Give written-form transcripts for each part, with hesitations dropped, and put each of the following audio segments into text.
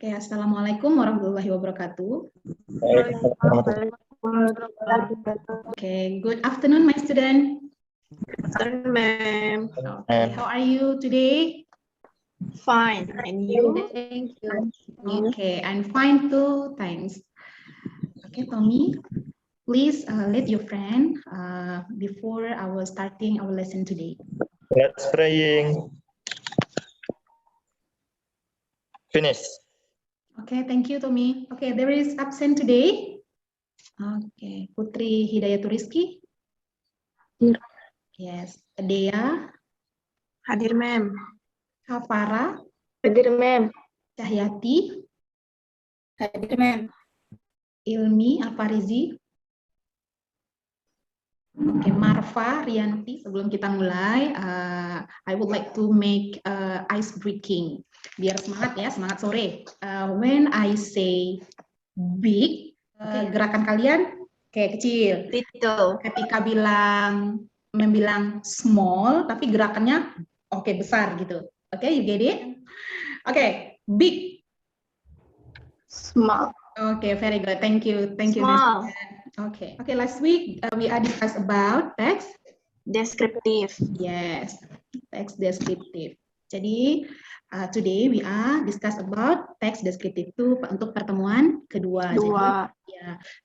Oke, Assalamualaikum warahmatullahi wabarakatuh. Okay, good afternoon, my student. Good afternoon, ma'am. Okay, how are you today? Fine, and you? Thank you. Okay, I'm fine too, thanks. Okay, Tommy, please let your friend before our starting our lesson today. Let's praying. Finish. Okay, thank you, Tommy. Okay, there is absent today. Okay, Putri Hidayatul Rizki. Hadir. Yes, Dea. Hadir, ma'am. Hafara. Hadir, ma'am. Cahyati. Hadir, ma'am. Ilmi Alfarizi. Oke, Marfa Rianti. Sebelum kita mulai, I would like to make ice breaking. Biar semangat ya, semangat sore. When I say big, gerakan kalian kayak kecil. Little. Ketika membilang small, tapi gerakannya besar gitu. Oke, you get it? Oke, big. Small. Okay, very good. Thank you. Thank you. Small. Okay. Last week we are discussed about text Descriptive. Yes, text descriptive. Jadi today we are discuss about text descriptive itu untuk pertemuan kedua.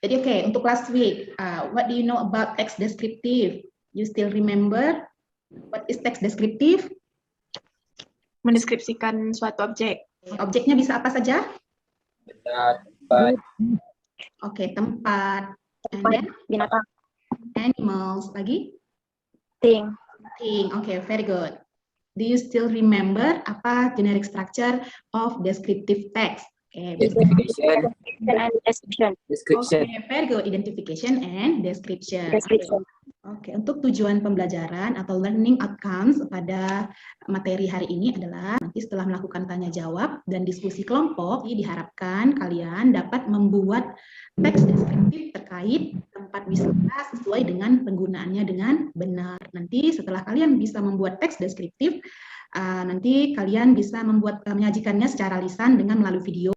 Jadi oke, untuk last week, what do you know about text descriptive? You still remember what is text descriptive? Mendeskripsikan suatu objek. Objeknya bisa apa saja? Tempat. Oke, tempat. And then Binatang. animals lagi? Thing. Okay, very good. Do you still remember apa generic structure of descriptive text? Okay, Identification and description. Okay, very good. Identification and description. Oke, untuk tujuan pembelajaran atau learning outcomes pada materi hari ini adalah nanti setelah melakukan tanya jawab dan diskusi kelompok, diharapkan kalian dapat membuat teks deskriptif terkait tempat wisata sesuai dengan penggunaannya dengan benar. Nanti setelah kalian bisa membuat teks deskriptif, nanti kalian bisa menyajikannya secara lisan dengan melalui video.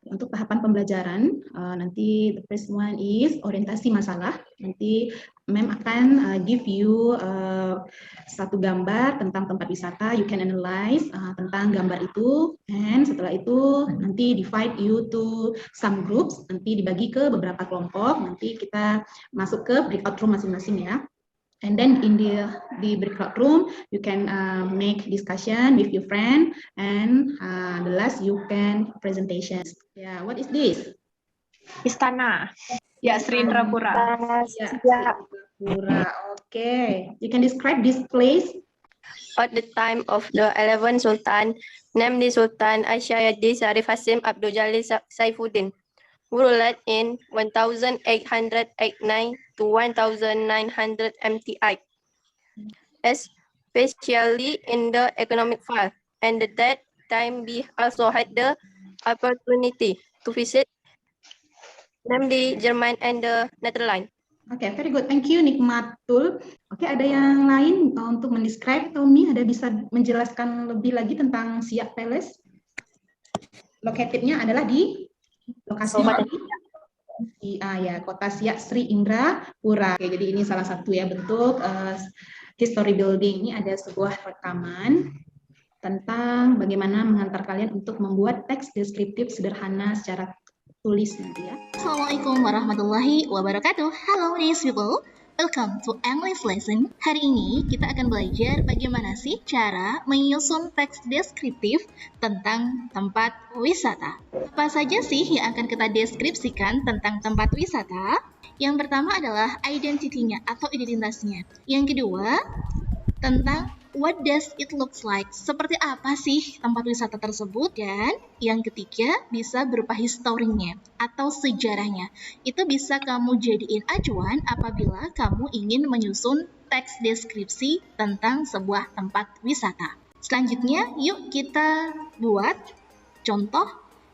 Untuk tahapan pembelajaran, nanti the first one is orientasi masalah. Nanti Mem akan give you satu gambar tentang tempat wisata. You can analyze tentang gambar itu. And setelah itu nanti divide you to some groups. Nanti dibagi ke beberapa kelompok. Nanti kita masuk ke breakout room masing-masing ya. And then in the breakout room, you can make discussion with your friend, and the last you can presentations. Yeah, what is this? Istana. Ya, Sri Indrapura. Ya, Indrapura. Okay, you can describe this place. At the time of the 11th Sultan, namely Sultan Aisyah-Yadi Sharif Hasim Abdul Jalil Saifuddin, who ruled in 1889 to 1900 MTI, especially in the economic field. And at that time, we also had the opportunity to visit, namely German and the Netherlands. Okay, very good. Thank you, Nikmatul. Oke, ada yang lain untuk mendescribe, Tommy? Ada bisa menjelaskan lebih lagi tentang Siak Palace? Located-nya adalah di lokasinya di Kota Siak Sri Indrapura. Oke, jadi ini salah satu ya bentuk history building. Ini ada sebuah rekaman tentang bagaimana mengantar kalian untuk membuat teks deskriptif sederhana secara tulis nanti ya. Assalamualaikum warahmatullahi wabarakatuh. Hello nice people. Welcome to English lesson. Hari ini kita akan belajar bagaimana sih cara menyusun teks deskriptif tentang tempat wisata. Apa saja sih yang akan kita deskripsikan tentang tempat wisata? Yang pertama adalah identitinya atau identitasnya. Yang kedua, tentang what does it looks like? Seperti apa sih tempat wisata tersebut? Dan yang ketiga bisa berupa historinya atau sejarahnya. Itu bisa kamu jadiin acuan apabila kamu ingin menyusun teks deskripsi tentang sebuah tempat wisata. Selanjutnya, yuk kita buat contoh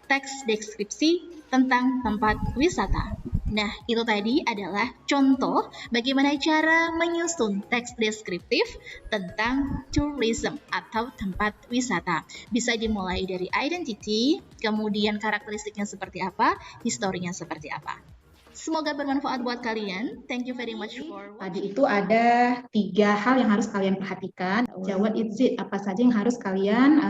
teks deskripsi tentang tempat wisata. Nah, itu tadi adalah contoh bagaimana cara menyusun teks deskriptif tentang tourism atau tempat wisata. Bisa dimulai dari identity, kemudian karakteristiknya seperti apa, historinya seperti apa. Semoga bermanfaat buat kalian. Thank you very much for watching. Tadi itu ada 3 hal yang harus kalian perhatikan. What is it? Apa saja yang harus kalian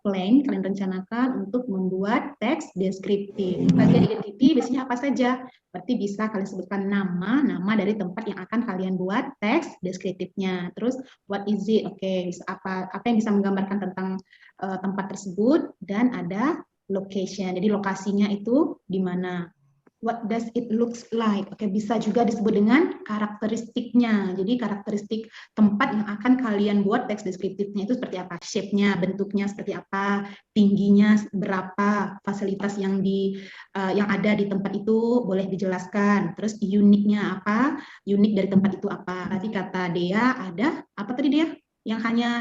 kalian rencanakan untuk membuat teks deskriptif. Bagian identity biasanya apa saja? Berarti bisa kalian sebutkan nama dari tempat yang akan kalian buat teks deskriptifnya. Terus what is it? Oke, apa yang bisa menggambarkan tentang tempat tersebut, dan ada location. Jadi lokasinya itu di mana. What does it looks like? Oke, bisa juga disebut dengan karakteristiknya. Jadi karakteristik tempat yang akan kalian buat teks deskriptifnya itu seperti apa? Shape-nya, bentuknya seperti apa? Tingginya berapa? Fasilitas yang ada di tempat itu boleh dijelaskan. Terus uniknya apa? Unik dari tempat itu apa? Tadi kata Dea ada apa tadi Dea? Yang hanya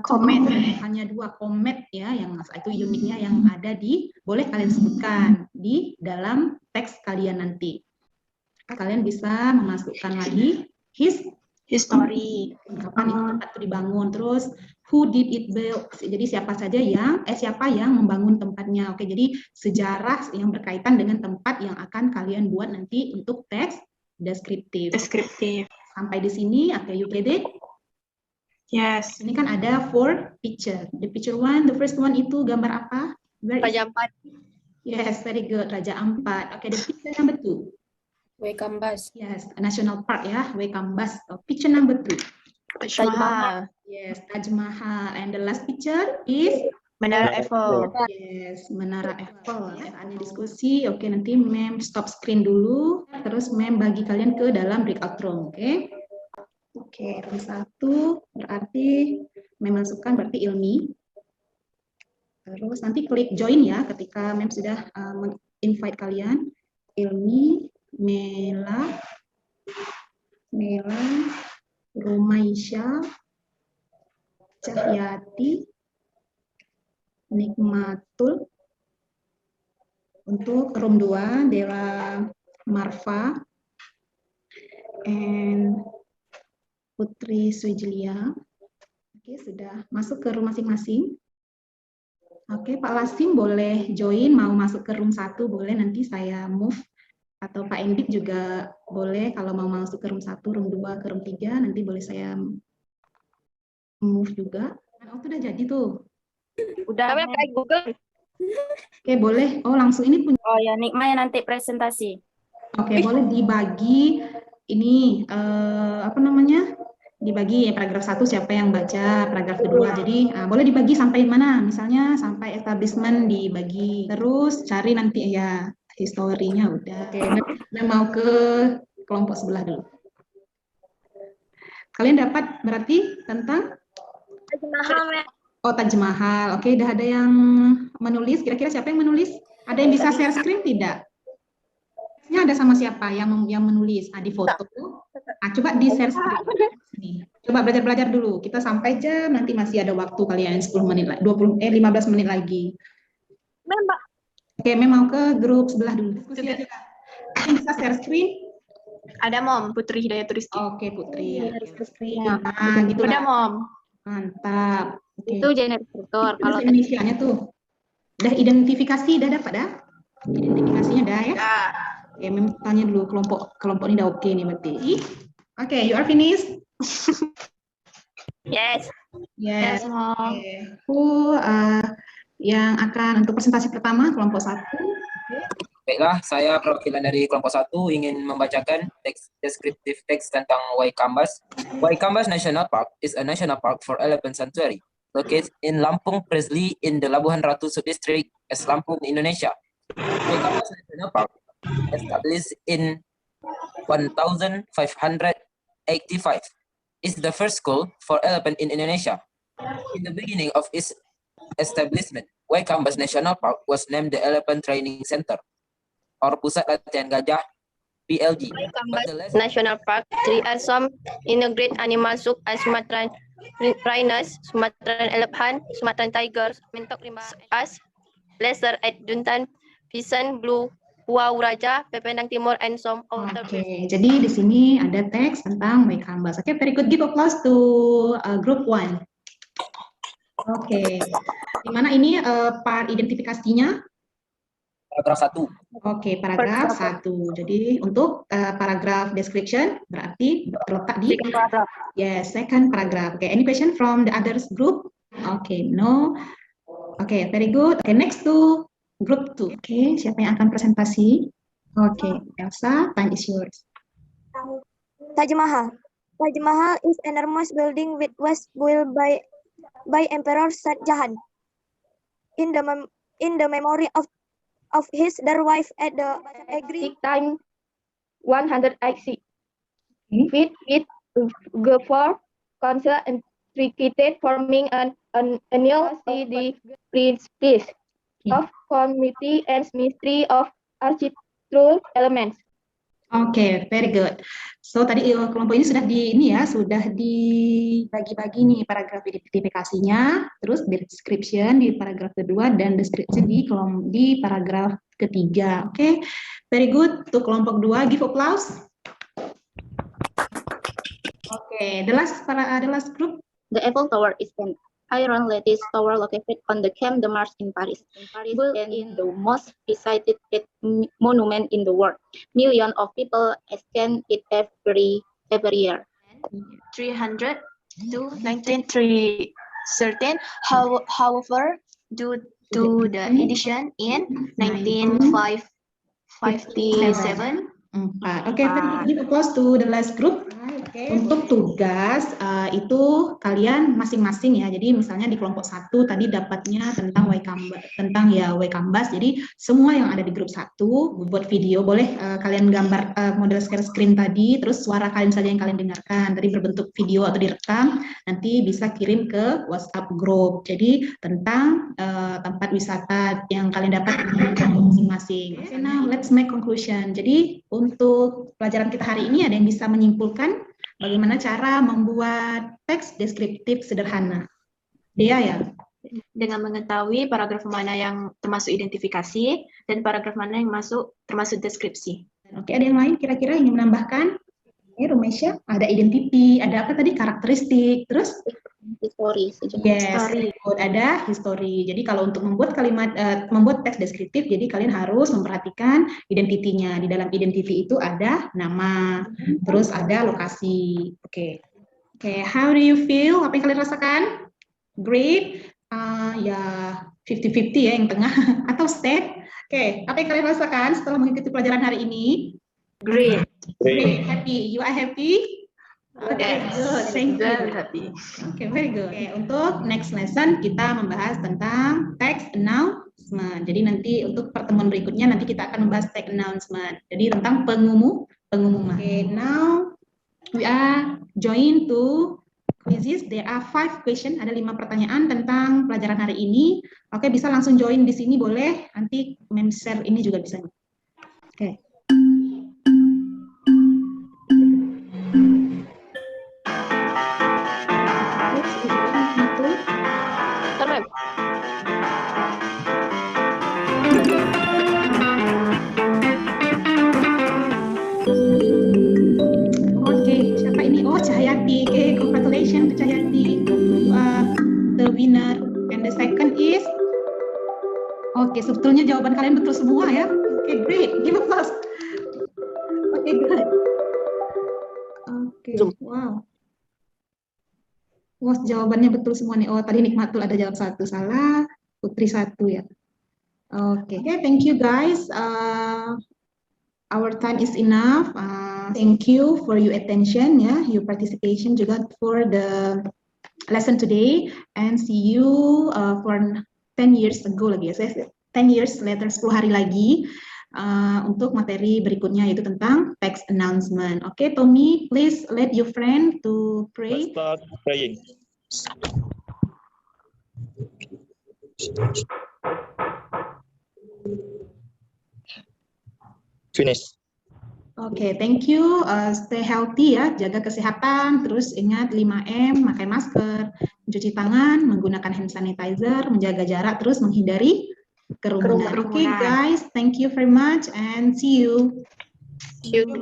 Komet. hanya 2 komet ya, yang itu uniknya yang ada boleh kalian sebutkan di dalam teks kalian nanti. Kalian bisa memasukkan lagi History. kapan itu tempat itu dibangun, terus who did it build, jadi siapa yang membangun tempatnya. Oke, jadi sejarah yang berkaitan dengan tempat yang akan kalian buat nanti untuk teks deskriptif. Sampai di sini, oke, you pede? Yes. Ini kan ada 4 picture. The picture 1, the first one itu gambar apa? Raja Ampat. Yes, very good. Raja Ampat. Okay, the picture number 2. Waikambas. Yes, National Park ya, Waikambas. Oh, picture number 3. Taj Mahal. Yes, Taj Mahal. And the last picture is Menara Eiffel. yes, Menara Eiffel. Ya, ada diskusi. Oke, nanti Mem stop screen dulu. Terus Mem bagi kalian ke dalam breakout room. Oke. Oke, room 1 berarti memasukkan berarti Ilmi. Terus nanti klik join ya ketika Mem sudah invite kalian. Ilmi, Mela, Romaisha, Cahyati, Nikmatul. Untuk room 2, Dela Marfa, and Putri Swijilia. Oke, sudah masuk ke room masing-masing. Oke, Pak Lasim boleh join, mau masuk ke room 1 boleh, nanti saya move. Atau Pak Endik juga boleh, kalau mau masuk ke room 1, room 2, ke room 3, nanti boleh saya move juga. Oh, itu udah jadi tuh. Udah pakai Google. Oke, boleh. Oh, langsung ini punya. Oh ya, Nikma yang nanti presentasi. Oke, boleh dibagi ini apa namanya? Dibagi ya, paragraf 1 siapa yang baca, paragraf kedua. Jadi boleh dibagi sampai mana? Misalnya sampai establishment dibagi. Terus cari nanti ya historinya udah. Oke, mau ke kelompok sebelah dulu. Kalian dapat berarti tentang Taj Mahal. Oh, Taj Mahal. Oke, udah ada yang menulis. Kira-kira siapa yang menulis? Ada yang bisa share screen tidak? Ini ada sama siapa yang menulis? Di foto. Coba di share screen. Nih. Coba belajar dulu. Kita sampai jam nanti masih ada waktu kalian 10 menit lagi, 15 menit lagi. Mbak. Oke, mau ke grup sebelah dulu. Diskusi aja. Yang bisa share screen? Ada Mom, Putri Hidayaturiski. Oke, Putri. Gitu Ada Mom. Mantap. Oke. Itu generator. Kalau Indonesia-nya tuh. Udah identifikasi, udah dapat dah? Identifikasinya udah ya? Ya. Oke, tanya dulu kelompok ini udah oke nih berarti. Oke, you are finished? Yes. Yes. Mom. Who yang akan untuk presentasi pertama kelompok 1? Baiklah, saya perwakilan dari kelompok 1 ingin membacakan teks deskriptif teks tentang Waikambas. Waikambas National Park is a national park for elephant sanctuary located in Lampung, Presley in the Labuhan Ratu Subdistrict, Lampung, Indonesia. Waikambas National Park, established in 1585, is the first school for elephant in Indonesia. In the beginning of its establishment, Waikambas National Park was named the Elephant Training Center, or Pusat Latihan Gajah, PLG. Waikambas National Park, three are some integrate animal such as Sumatran rhinos, Sumatran elephant, Sumatran tigers, mentok rimba as lesser at Duntan, bison, blue Puau Raja, Pependang Timur, and some outer Oke, jadi di sini ada teks tentang Waikambas. Oke, very good. Give applause to group 1. Oke, di mana ini part identifikasinya? Paragraf 1. Oke, paragraf 1. Jadi untuk paragraf description berarti terletak di second paragraph. Oke, any question from the others group? Oke, no. Oke, very good. Oke, next to group 2. Oke, siapa yang akan presentasi? Oke, Elsa, time is yours. Taj Mahal. Taj Mahal is enormous building which was built by Emperor Shah Jahan in the memory of his dear wife at the agreed time 180 feet with G4 council intricate forming an annual the principles of committee and mystery of architectural elements. Oke, very good. So tadi kelompok ini sudah dibagi-bagi nih paragraf identifikasinya, terus description di paragraf kedua dan description di paragraf ketiga. Oke, very good. Untuk kelompok 2, give applause. Oke, the last group. The Eiffel Tower is an iron lattice tower located on the Champ de Mars in Paris. Built in the most visited monument in the world. Millions of people scan it every year. 300 to 1913. However, due to the edition in 1957. Oke, give applause to the last group. Untuk tugas itu kalian masing-masing ya. Jadi misalnya di kelompok 1 tadi dapatnya tentang Waikambas. Jadi semua yang ada di grup 1 buat video boleh kalian gambar model share screen tadi, terus suara kalian saja yang kalian dengarkan. Tadi berbentuk video atau direkam, nanti bisa kirim ke WhatsApp group. Jadi tentang tempat wisata yang kalian dapat di kelompok masing-masing. Okay, now let's make conclusion. Jadi untuk pelajaran kita hari ini ada yang bisa menyimpulkan bagaimana cara membuat teks deskriptif sederhana? Dea ya? Dengan mengetahui paragraf mana yang termasuk identifikasi dan paragraf mana yang termasuk deskripsi. Oke, ada yang lain kira-kira ingin menambahkan? Rumesya, ada identity, ada apa tadi? Karakteristik, terus? History. Yes, ada history. Jadi kalau untuk membuat membuat teks deskriptif, jadi kalian harus memperhatikan identitinya. Di dalam identity itu ada nama, terus ada lokasi. Oke, how do you feel? Apa yang kalian rasakan? Great, ya 50-50 ya yang tengah, atau state? Oke, apa yang kalian rasakan setelah mengikuti pelajaran hari ini? Great. Happy. You are happy? Okay, good. Thank you. Very happy. Okay, very good. Okay, untuk next lesson kita membahas tentang text announcement. Jadi nanti untuk pertemuan berikutnya nanti kita akan membahas text announcement. Jadi tentang pengumuman. Okay, now we are join to quizzes. There are 5 questions. Ada 5 pertanyaan tentang pelajaran hari ini. Oke, bisa langsung join di sini boleh. Nanti share ini juga bisa. Oke. Cahyati, okay, congratulations to Cahyati, the winner. And the second is, okay, sebetulnya jawaban kalian betul semua ya. Okay, great, give applause. Okay, good. Okay, wow. Wah, jawabannya betul semua nih. Oh, tadi Nikmatul ada jawab 1 salah, Putri 1 ya. Okay, thank you guys. Our time is enough. Thank you for your attention, your participation juga for the lesson today, and see you for 10 years ago lagi ya, 10 years later, 10 hari lagi untuk materi berikutnya yaitu tentang text announcement. Okay, Tommy, please let your friend to pray. Let's start praying. Finish. Oke, thank you. Stay healthy ya, jaga kesehatan. Terus ingat 5M, pakai masker, mencuci tangan, menggunakan hand sanitizer, menjaga jarak, terus menghindari kerumunan. Oke guys, thank you very much and see you. See you.